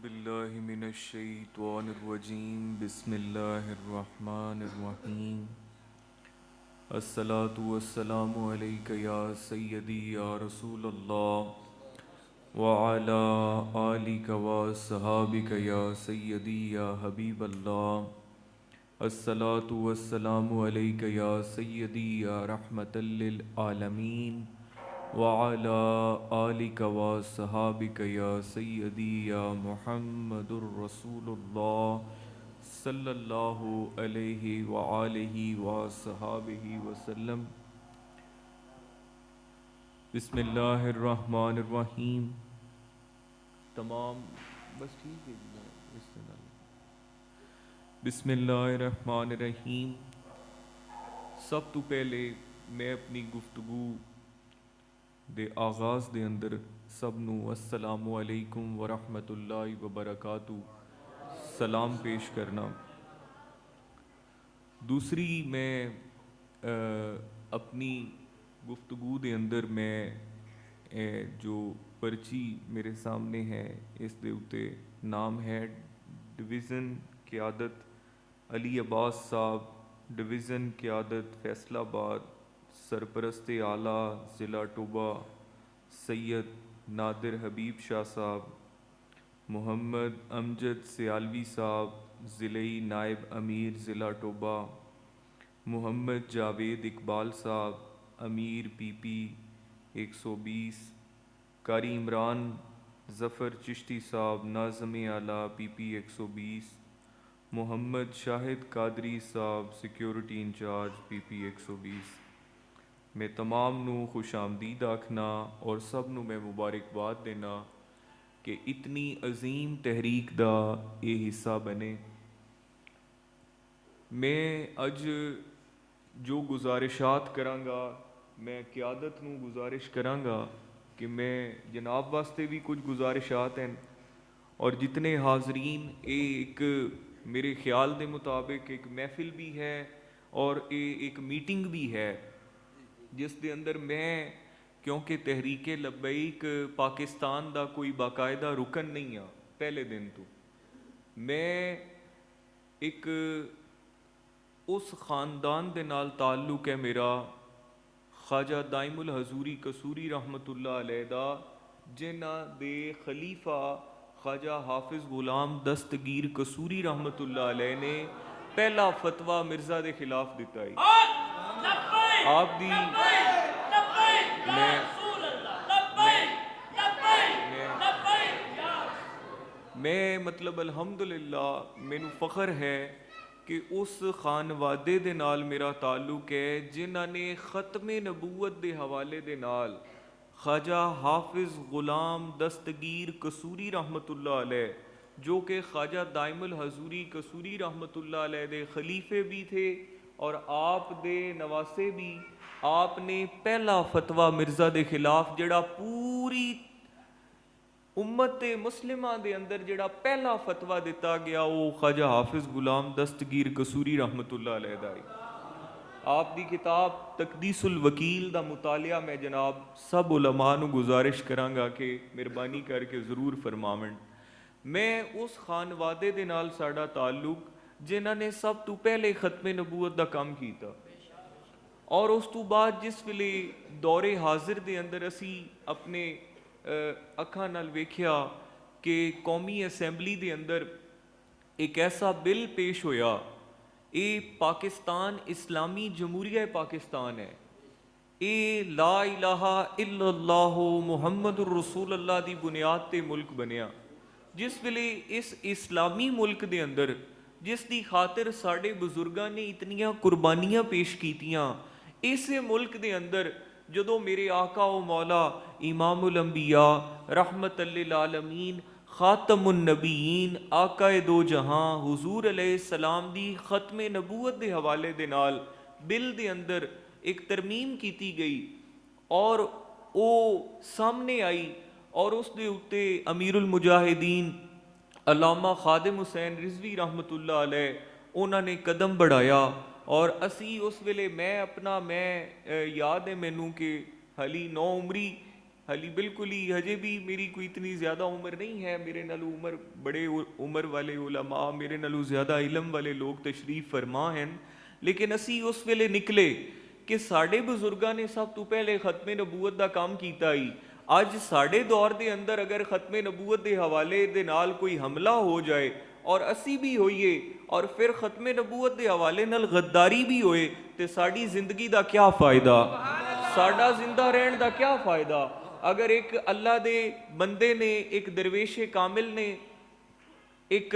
باللہ من الشیطان الرجیم بسم اللہ الرحمن الرحیم الصلاۃ والسلام علیک یا سیدی یا رسول اللہ وعلی آلک وصحابک یا سیدی یا حبیب اللہ الصلاۃ والسلام علیک یا سیدی یا رحمۃ للعالمین وعلى آلك وصحابك يا سيدي يا محمد الرسول الله صلی اللہ علیہ وآلہ وصحابہ وسلم۔ بسم اللہ الرحمن الرحیم۔ تمام بس ٹھیک ہے جی۔ بسم اللہ الرحمن الرحیم۔ سب تو پہلے میں اپنی گفتگو دے آغاز دے اندر سب نو السلام علیکم ورحمۃ اللہ وبرکاتہ سلام پیش کرنا۔ دوسری میں اپنی گفتگو دے اندر میں جو پرچی میرے سامنے ہے اس دے اتے نام ہے ڈویژن قیادت علی عباس صاحب، ڈویژن قیادت فیصل آباد، سرپرست اعلیٰ ضلع ٹوبہ سید نادر حبیب شاہ صاحب، محمد امجد سیالوی صاحب ضلعی نائب امیر ضلع ٹوبہ، محمد جاوید اقبال صاحب امیر پی پی 120، قاری عمران ظفر چشتی صاحب ناظم اعلیٰ پی پی 120، محمد شاہد قادری صاحب سیکیورٹی انچارج پی پی 120۔ میں تمام نو خوش آمدید آکھنا اور سب نو میں مبارکباد دینا کہ اتنی عظیم تحریک دا یہ حصہ بنے۔ میں اج جو گزارشات کرانگا، میں قیادت نو گزارش کرانگا کہ میں جناب واسطے بھی کچھ گزارشات ہیں اور جتنے حاضرین ایک میرے خیال دے مطابق ایک محفل بھی ہے اور ایک میٹنگ بھی ہے جس دے اندر میں کیونکہ تحریک لبیک پاکستان دا کوئی باقاعدہ رکن نہیں ہاں پہلے دن تو، میں ایک اس خاندان دے نال تعلق ہے میرا خواجہ دائم الحضوری قصوری رحمۃ اللہ علیہ دا، جنہ دے خلیفہ خواجہ حافظ غلام دستگیر قصوری رحمۃ اللہ علیہ نے پہلا فتویٰ مرزا دے خلاف دیتا ہے۔ آپ دی میں مطلب الحمدللہ مینو فخر ہے کہ اس خانوادے دے نال میرا تعلق ہے جنہاں نے ختم نبوت دے حوالے دے نال خواجہ حافظ غلام دستگیر قصوری رحمۃ اللہ علیہ جو کہ خواجہ دائم الحضوری قصوری رحمۃ اللہ علیہ دے خلیفے بھی تھے اور آپ دے نواسے بھی، آپ نے پہلا فتویٰ مرزا دے خلاف جڑا پوری امت مسلمہ دے اندر جڑا پہلا فتویٰ دیتا گیا وہ خواجہ حافظ غلام دستگیر قصوری رحمۃ اللہ علیہ دا۔ آپ دی کتاب تقدیس الوکیل دا مطالعہ میں جناب سب علماء نو گزارش کرانگا کہ مہربانی کر کے ضرور فرماون۔ میں اس خانوادے دے نال ساڈا تعلق جنہاں نے سب تو پہلے ختم نبوت دا کام کیتا اور اس تو بعد جس ویلے دور حاضر دے اندر اسی اپنے اکھاں نال ویکھیا کہ قومی اسمبلی دے اندر ایک ایسا بل پیش ہویا، اے پاکستان اسلامی جمہوریہ پاکستان ہے، اے لا الہ الا اللہ محمد الرسول اللہ دی بنیاد تے ملک بنیا، جس ویلے اس اسلامی ملک دے اندر جس دی خاطر ساڈے بزرگاں نے اتنیاں قربانیاں پیش کیتیاں، اس ملک دے اندر جدو میرے آقا و مولا امام الانبیاء رحمت للعالمین خاتم النبیین آقا دو جہاں حضور علیہ السلام دی ختم نبوت دے حوالے دے نال بل دے اندر ایک ترمیم کیتی گئی اور او سامنے آئی اور اس دے اتے امیر المجاہدین علامہ خادم حسین رضوی رحمت اللہ علیہ انہوں نے قدم بڑھایا اور اسی اس ویلے میں اپنا یاد ہے مینوں کہ حالی 9 عمری ਹਾਲੀ ਬਿਲਕੁਲ ਹੀ ਹਜੇ ਵੀ ਮੇਰੀ ਕੋਈ ਇਤਨੀ ਜ਼ਿਆਦਾ ਉਮਰ ਨਹੀਂ ਹੈ, ਮੇਰੇ ਨਾਲੋਂ ਉਮਰ ਬੜੇ ਉਮਰ ਵਾਲੇ ਉਲਮਾ, ਮੇਰੇ ਨਾਲੋਂ ਜ਼ਿਆਦਾ ਇਲਮ ਵਾਲੇ ਲੋਕ ਤਸ਼ਰੀਫ ਫਰਮਾ ਹਨ, ਲੇਕਿਨ ਅਸੀਂ ਉਸ ਵੇਲੇ ਨਿਕਲੇ ਕਿ ਸਾਡੇ ਬਜ਼ੁਰਗਾਂ ਨੇ ਸਭ ਤੋਂ ਪਹਿਲੇ ਖਤਮੇ ਨਬੂਵਤ ਦਾ ਕੰਮ ਕੀਤਾ ਹੀ। ਅੱਜ ਸਾਡੇ ਦੌਰ ਦੇ ਅੰਦਰ ਅਗਰ ਖਤਮੇ ਨਬੂਵਤ ਦੇ ਹਵਾਲੇ ਦੇ ਨਾਲ ਕੋਈ ਹਮਲਾ ਹੋ ਜਾਏ ਔਰ ਅਸੀਂ ਵੀ ਹੋਈਏ ਔਰ ਫਿਰ ਖਤਮੇ ਨਬੂਵਤ ਦੇ ਹਵਾਲੇ ਨਾਲ ਗੱਦਾਰੀ ਵੀ ਹੋਏ ਤੇ ਸਾਡੀ ਜ਼ਿੰਦਗੀ ਦਾ ਕੀ ਫਾਇਦਾ, ਸਾਡਾ ਜ਼ਿੰਦਾ ਰਹਿਣ ਦਾ ਕੀ ਫਾਇਦਾ। ਅਗਰ ਇੱਕ ਅੱਲਾ ਦੇ ਬੰਦੇ ਨੇ, ਇੱਕ ਦਰਵੇਸ਼ੇ ਕਾਮਿਲ ਨੇ ਇੱਕ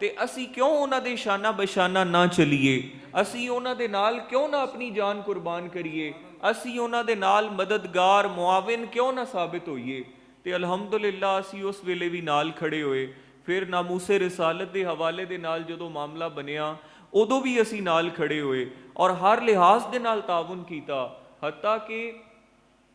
ਤੇ ਅਸੀਂ ਕਿਉਂ ਉਹਨਾਂ ਦੇ ਸ਼ਾਨਾ ਬਸ਼ਾਨਾ ਨਾ ਚਲੀਏ, ਅਸੀਂ ਉਹਨਾਂ ਦੇ ਨਾਲ ਕਿਉਂ ਨਾ ਆਪਣੀ ਜਾਨ ਕੁਰਬਾਨ ਕਰੀਏ, ਅਸੀਂ ਉਹਨਾਂ ਦੇ ਨਾਲ ਮਦਦਗਾਰ ਮੁਆਵਿਨ ਕਿਉਂ ਨਾ ਸਾਬਿਤ ਹੋਈਏ। ਤੇ ਅਲਹਮਦੁਲਿਲਾ ਅਸੀਂ ਉਸ ਵੇਲੇ ਵੀ ਨਾਲ ਖੜੇ ਹੋਏ। ਫਿਰ ਨਾਮੂਸੇ ਰਿਸਾਲਤ ਦੇ ਹਵਾਲੇ ਦੇ ਨਾਲ ਜਦੋਂ ਮਾਮਲਾ ਬਣਿਆ ਉਦੋਂ ਵੀ ਅਸੀਂ ਨਾਲ ਖੜੇ ਹੋਏ ਔਰ ਹਰ ਲਿਹਾਜ਼ ਦੇ ਨਾਲ ਤਾਵਨ ਕੀਤਾ। ਹੱਤਾ ਕਿ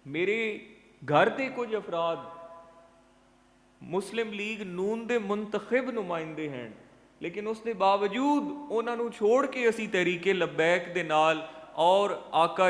ਮੇਰੇ ਘਰ ਦੇ ਕੁਝ ਅਫਰਾਦ ਮੁਸਲਿਮ ਲੀਗ ਨੂਨ ਦੇ ਮੁੰਤਖਬ ਨੁਮਾਇੰਦੇ ਹਨ, ਲੇਕਿਨ ਉਸ ਦੇ ਬਾਵਜੂਦ ਉਹਨਾਂ ਨੂੰ ਛੋੜ ਕੇ ਅਸੀਂ ਤਹਿਰੀਕੇ ਲਬੈਕ ਦੇ ਨਾਲ ਔਰ ਆਕਾ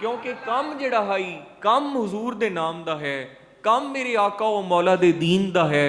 ਕਿਉਂਕਿ ਕੰਮ ਜਿਹੜਾ ਹੈ ਕੰਮ ਹੁਜ਼ੂਰ ਦੇ ਨਾਮ ਦਾ ਹੈ, ਕੰਮ ਮੇਰੇ ਆਕਾ ਉਹ ਮੌਲਾ ਦੇ ਦੀਨ ਦਾ ਹੈ,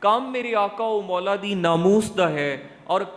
ਕੰਮ ਮੇਰੇ ਆਕਾ ਉਹ ਮੌਲਾ ਦੀ ਨਾਮੂਸ ਦਾ ਹੈ ਔਰ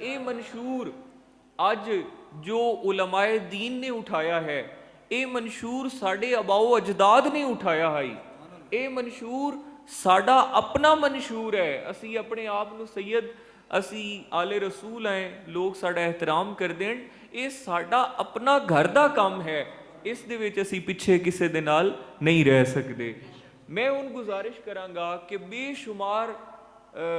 ਇਹ ਮਨਸ਼ੂਰ ਅੱਜ ਜੋ ਉਲਮਾਏ ਦੀਨ ਨੇ ਉਠਾਇਆ ਹੈ, ਇਹ ਮਨਸ਼ੂਰ ਸਾਡੇ ਆਬਾਓ ਅਜਦਾਦ ਨੇ ਉਠਾਇਆ ਹੈ, ਇਹ ਮਨਸ਼ੂਰ ਸਾਡਾ ਆਪਣਾ ਮਨਸ਼ੂਰ ਹੈ। ਅਸੀਂ ਆਪਣੇ ਆਪ ਨੂੰ ਸੈਯਦ, ਅਸੀਂ ਆਲੇ ਰਸੂਲ ਹੈ, ਲੋਕ ਸਾਡਾ ਇਹਤਰਾਮ ਕਰਦੇ ਹਨ, ਇਹ ਸਾਡਾ ਆਪਣਾ ਘਰ ਦਾ ਕੰਮ ਹੈ, ਇਸ ਦੇ ਵਿੱਚ ਅਸੀਂ ਪਿੱਛੇ ਕਿਸੇ ਦੇ ਨਾਲ ਨਹੀਂ ਰਹਿ ਸਕਦੇ। ਮੈਂ ਹੁਣ ਗੁਜ਼ਾਰਿਸ਼ ਕਰਾਂਗਾ ਕਿ ਬੇਸ਼ੁਮਾਰ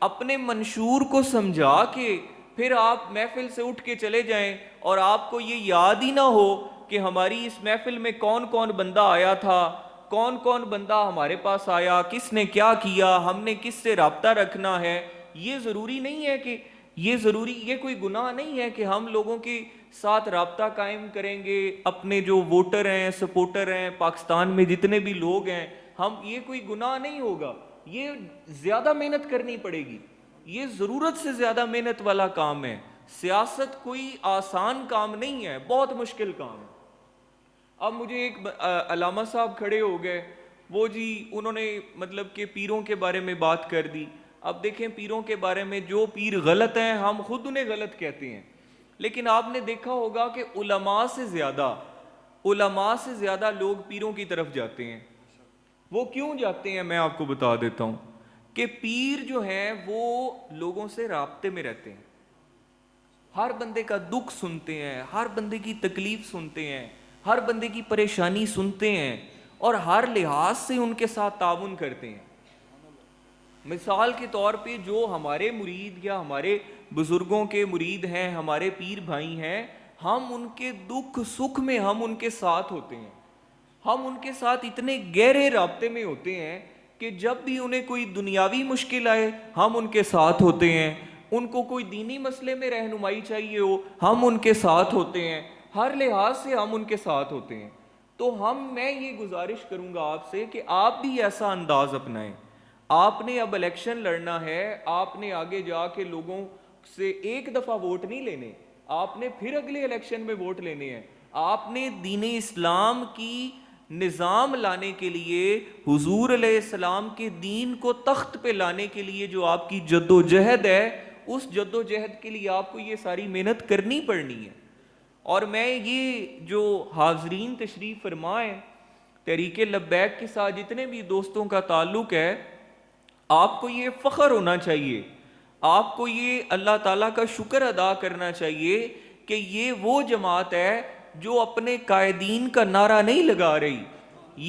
اپنے منشور کو سمجھا کے پھر آپ محفل سے اٹھ کے چلے جائیں اور آپ کو یہ یاد ہی نہ ہو کہ ہماری اس محفل میں کون کون بندہ آیا تھا، کون کون بندہ ہمارے پاس آیا، کس نے کیا کیا، ہم نے کس سے رابطہ رکھنا ہے. یہ ضروری نہیں ہے کہ یہ کوئی گناہ نہیں ہے کہ ہم لوگوں کے ساتھ رابطہ قائم کریں گے. اپنے جو ووٹر ہیں، سپورٹر ہیں، پاکستان میں جتنے بھی لوگ ہیں، یہ کوئی گناہ نہیں ہوگا. یہ زیادہ محنت کرنی پڑے گی، یہ ضرورت سے زیادہ محنت والا کام ہے. سیاست کوئی آسان کام نہیں ہے، بہت مشکل کام ہے. اب مجھے ایک علامہ صاحب کھڑے ہو گئے، وہ جی انہوں نے مطلب کہ پیروں کے بارے میں بات کر دی. اب دیکھیں پیروں کے بارے میں جو پیر غلط ہیں ہم خود انہیں غلط کہتے ہیں، لیکن آپ نے دیکھا ہوگا کہ علماء سے زیادہ لوگ پیروں کی طرف جاتے ہیں. وہ کیوں جاتے ہیں میں آپ کو بتا دیتا ہوں کہ پیر جو ہیں وہ لوگوں سے رابطے میں رہتے ہیں، ہر بندے کا دکھ سنتے ہیں، ہر بندے کی تکلیف سنتے ہیں، ہر بندے کی پریشانی سنتے ہیں اور ہر لحاظ سے ان کے ساتھ تعاون کرتے ہیں. مثال کے طور پہ جو ہمارے مرید یا ہمارے بزرگوں کے مرید ہیں، ہمارے پیر بھائی ہیں، ہم ان کے دکھ سکھ میں ہم ان کے ساتھ ہوتے ہیں. ہم ان کے ساتھ اتنے گہرے رابطے میں ہوتے ہیں کہ جب بھی انہیں کوئی دنیاوی مشکل آئے ہم ان کے ساتھ ہوتے ہیں، ان کو کوئی دینی مسئلے میں رہنمائی چاہیے ہو ہم ان کے ساتھ ہوتے ہیں، ہر لحاظ سے ہم ان کے ساتھ ہوتے ہیں. تو میں یہ گزارش کروں گا آپ سے کہ آپ بھی ایسا انداز اپنائیں. آپ نے اب الیکشن لڑنا ہے، آپ نے آگے جا کے لوگوں سے ایک دفعہ ووٹ نہیں لینے، آپ نے پھر اگلے الیکشن میں ووٹ لینے ہیں. آپ نے دین اسلام کی نظام لانے کے لیے، حضور علیہ السلام کے دین کو تخت پہ لانے کے لیے جو آپ کی جد و جہد ہے، اس جد و جہد کے لیے آپ کو یہ ساری محنت کرنی پڑنی ہے. اور میں یہ جو حاضرین تشریف فرمائیں تحریک لبیک کے ساتھ جتنے بھی دوستوں کا تعلق ہے، آپ کو یہ فخر ہونا چاہیے، آپ کو یہ اللہ تعالیٰ کا شکر ادا کرنا چاہیے کہ یہ وہ جماعت ہے جو اپنے قائدین کا نعرہ نہیں لگا رہی،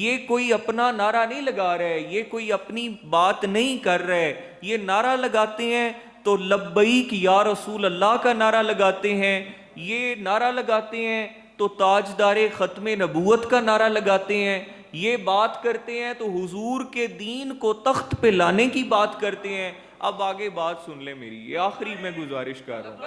یہ کوئی اپنا نعرہ نہیں لگا رہے، یہ کوئی اپنی بات نہیں کر رہے. یہ نعرہ لگاتے ہیں تو لبیک یا رسول اللہ کا نعرہ لگاتے ہیں، یہ نعرہ لگاتے ہیں تو تاجدار ختم نبوت کا نعرہ لگاتے ہیں، یہ بات کرتے ہیں تو حضور کے دین کو تخت پہ لانے کی بات کرتے ہیں. اب آگے بات سن لیں میری، یہ آخری میں گزارش کر رہا ہوں.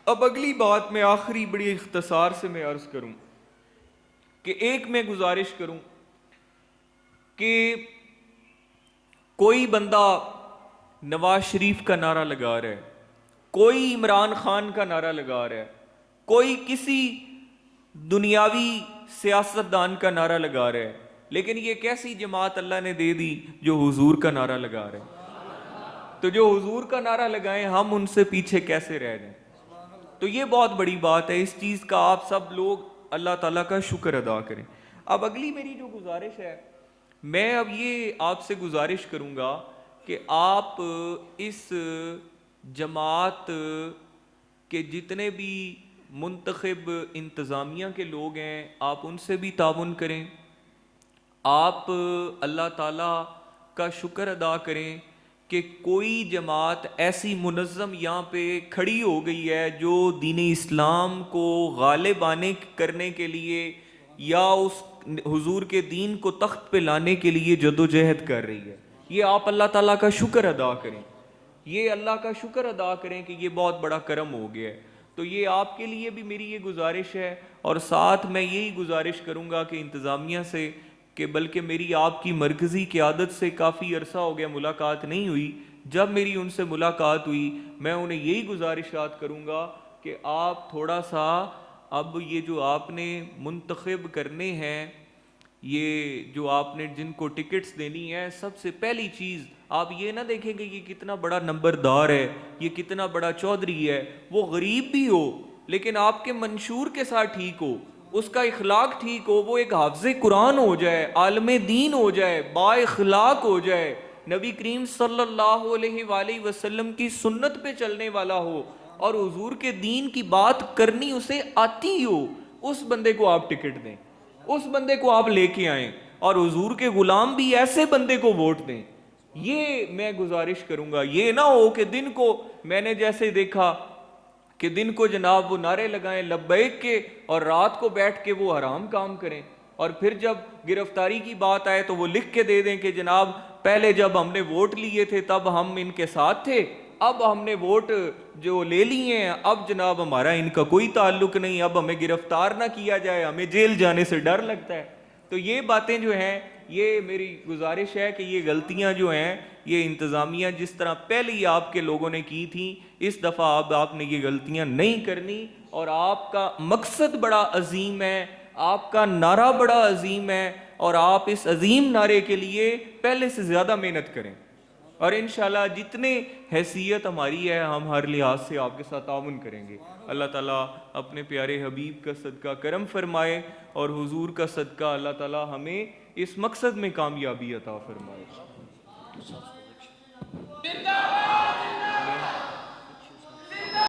اب اگلی بات میں آخری بڑی اختصار سے میں عرض کروں کہ ایک میں گزارش کروں کہ کوئی بندہ نواز شریف کا نعرہ لگا رہا ہے، کوئی عمران خان کا نعرہ لگا رہا ہے، کوئی کسی دنیاوی سیاستدان کا نعرہ لگا رہا ہے، لیکن یہ کیسی جماعت اللہ نے دے دی جو حضور کا نعرہ لگا رہے ہیں. تو جو حضور کا نعرہ لگائیں ہم ان سے پیچھے کیسے رہ جائیں؟ تو یہ بہت بڑی بات ہے، اس چیز کا آپ سب لوگ اللہ تعالیٰ کا شکر ادا کریں. اب اگلی میری جو گزارش ہے، میں اب یہ آپ سے گزارش کروں گا کہ آپ اس جماعت کے جتنے بھی منتخب انتظامیہ کے لوگ ہیں آپ ان سے بھی تعاون کریں. آپ اللہ تعالیٰ کا شکر ادا کریں کہ کوئی جماعت ایسی منظم یہاں پہ کھڑی ہو گئی ہے جو دین اسلام کو غالب کرنے کے لیے یا اس حضور کے دین کو تخت پہ لانے کے لیے جد و جہد کر رہی ہے. یہ آپ اللہ تعالیٰ کا شکر ادا کریں، یہ اللہ کا شکر ادا کریں کہ یہ بہت بڑا کرم ہو گیا ہے. تو یہ آپ کے لیے بھی میری یہ گزارش ہے، اور ساتھ میں یہی گزارش کروں گا کہ انتظامیہ سے، کہ بلکہ میری آپ کی مرکزی قیادت سے کافی عرصہ ہو گیا ملاقات نہیں ہوئی، جب میری ان سے ملاقات ہوئی میں انہیں یہی گزارشات کروں گا کہ آپ تھوڑا سا اب یہ جو آپ نے منتخب کرنے ہیں یہ جو آپ نے جن کو ٹکٹس دینی ہے، سب سے پہلی چیز آپ یہ نہ دیکھیں کہ یہ کتنا بڑا نمبردار ہے، یہ کتنا بڑا چودھری ہے، وہ غریب بھی ہو لیکن آپ کے منشور کے ساتھ ٹھیک ہو، اس کا اخلاق ٹھیک ہو، وہ ایک حافظ قرآن ہو جائے، عالم دین ہو جائے، با اخلاق ہو جائے، نبی کریم صلی اللہ علیہ وآلہ وسلم کی سنت پہ چلنے والا ہو اور حضور کے دین کی بات کرنی اسے آتی ہو، اس بندے کو آپ ٹکٹ دیں، اس بندے کو آپ لے کے آئیں، اور حضور کے غلام بھی ایسے بندے کو ووٹ دیں۔ یہ میں گزارش کروں گا، یہ نہ ہو کہ دن کو میں نے جیسے دیکھا کہ دن کو جناب وہ نعرے لگائیں لبیک کے اور رات کو بیٹھ کے وہ حرام کام کریں، اور پھر جب گرفتاری کی بات آئے تو وہ لکھ کے دے دیں کہ جناب پہلے جب ہم نے ووٹ لیے تھے تب ہم ان کے ساتھ تھے، اب ہم نے ووٹ جو لے لیے ہیں اب جناب ہمارا ان کا کوئی تعلق نہیں، اب ہمیں گرفتار نہ کیا جائے، ہمیں جیل جانے سے ڈر لگتا ہے۔ تو یہ باتیں جو ہیں، یہ میری گزارش ہے کہ یہ غلطیاں جو ہیں یہ انتظامیہ جس طرح پہلے ہی آپ کے لوگوں نے کی تھیں، اس دفعہ اب آپ نے یہ غلطیاں نہیں کرنی، اور آپ کا مقصد بڑا عظیم ہے، آپ کا نعرہ بڑا عظیم ہے، اور آپ اس عظیم نعرے کے لیے پہلے سے زیادہ محنت کریں، اور انشاءاللہ جتنے حیثیت ہماری ہے ہم ہر لحاظ سے آپ کے ساتھ تعاون کریں گے۔ اللہ تعالیٰ اپنے پیارے حبیب کا صدقہ کرم فرمائے، اور حضور کا صدقہ اللہ تعالیٰ ہمیں اس مقصد میں کامیابی عطا فرمائے۔